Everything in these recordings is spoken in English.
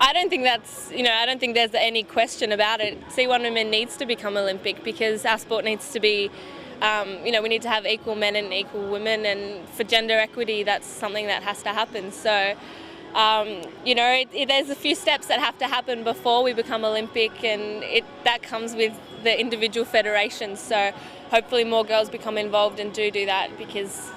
I don't think I don't think there's any question about it. C1 women needs to become Olympic because our sport needs to be, we need to have equal men and equal women, and for gender equity, that's something that has to happen. So, there's a few steps that have to happen before we become Olympic, and that comes with the individual federations. So hopefully more girls become involved and do that, because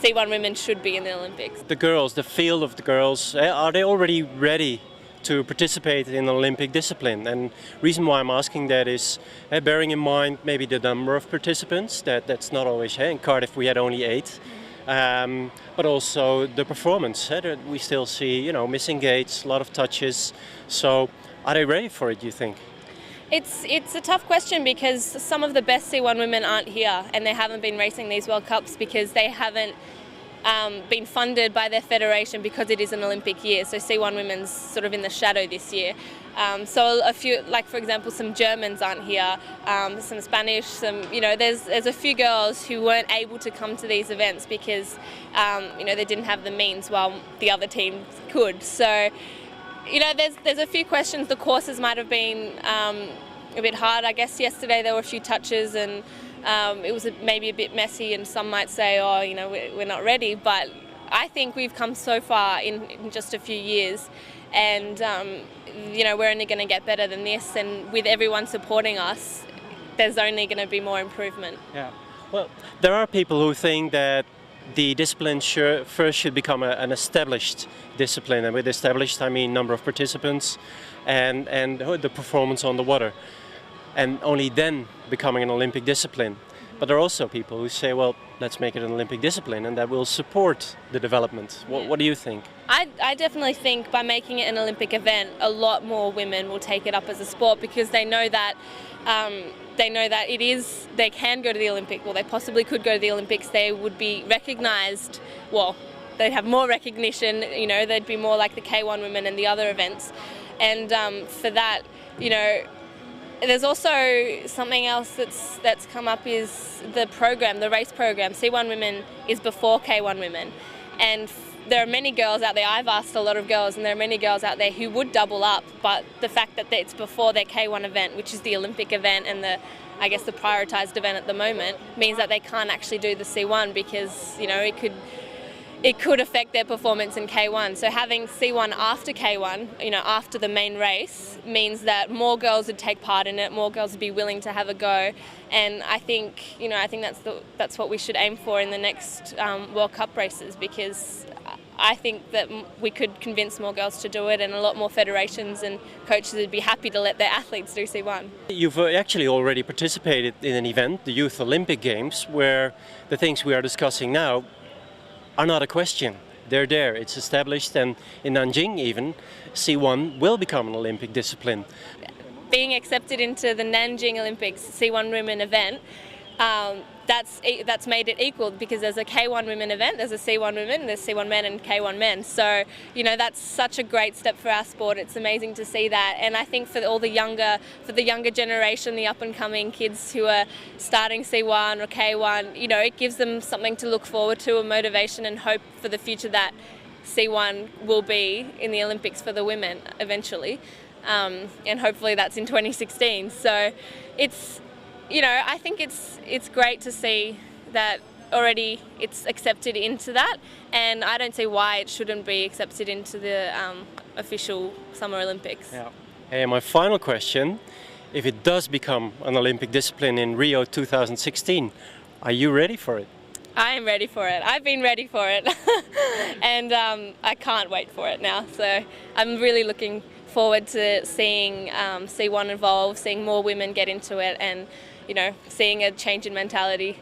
C1 women should be in the Olympics. The girls, the field of the girls, are they already ready to participate in an Olympic discipline? And reason why I'm asking that is bearing in mind maybe the number of participants, that's not always, in Cardiff we had only 8, but also the performance. That we still see, missing gates, a lot of touches. So are they ready for it, do you think? It's a tough question because some of the best C1 women aren't here, and they haven't been racing these World Cups because they haven't been funded by their federation, because it is an Olympic year. So C1 women's sort of in the shadow this year. So a few, like for example, some Germans aren't here, some Spanish, there's a few girls who weren't able to come to these events because they didn't have the means while the other team could. So there's a few questions. The courses might have been a bit hard. I guess yesterday there were a few touches and it was maybe a bit messy, and some might say, we're not ready. But I think we've come so far in just a few years, and we're only going to get better than this. And with everyone supporting us, there's only going to be more improvement. Yeah. Well, there are people who think that the discipline first should become an established discipline, and with established I mean number of participants and the performance on the water, and only then becoming an Olympic discipline. But there are also people who say, well, let's make it an Olympic discipline, and that will support the development. What do you think? I definitely think by making it an Olympic event, a lot more women will take it up as a sport, because they know that they can go to the Olympics, or they possibly could go to the Olympics. They would be recognised, they'd have more recognition, they'd be more like the K1 women and the other events. And for that, there's also something else that's come up, is the program, the race program. C1 women is before K1 women, and there are many girls out there. I've asked a lot of girls, and there are many girls out there who would double up, but the fact that it's before their K1 event, which is the Olympic event and the prioritised event at the moment, means that they can't actually do the C1 because it could affect their performance in K1. So having C1 after K1, after the main race, means that more girls would take part in it, more girls would be willing to have a go. And I think that's what we should aim for in the next World Cup races, because I think that we could convince more girls to do it, and a lot more federations and coaches would be happy to let their athletes do C1. You've actually already participated in an event, the Youth Olympic Games, where the things we are discussing now are not a question. They're there, it's established, and in Nanjing even, C1 will become an Olympic discipline. Being accepted into the Nanjing Olympics C1 women event, that's made it equal, because there's a K1 women event, there's a C1 women, there's C1 men and K1 men. So, that's such a great step for our sport. It's amazing to see that. And I think for the younger generation, the up and coming kids who are starting C1 or K1, it gives them something to look forward to, a motivation and hope for the future that C1 will be in the Olympics for the women eventually. And hopefully that's in 2016. So I think it's great to see that already it's accepted into that, and I don't see why it shouldn't be accepted into the official Summer Olympics. Yeah. Hey, my final question, if it does become an Olympic discipline in Rio 2016, are you ready for it? I am ready for it. I've been ready for it and I can't wait for it now. So I'm really looking forward to seeing C1 evolve, seeing more women get into it, and seeing a change in mentality.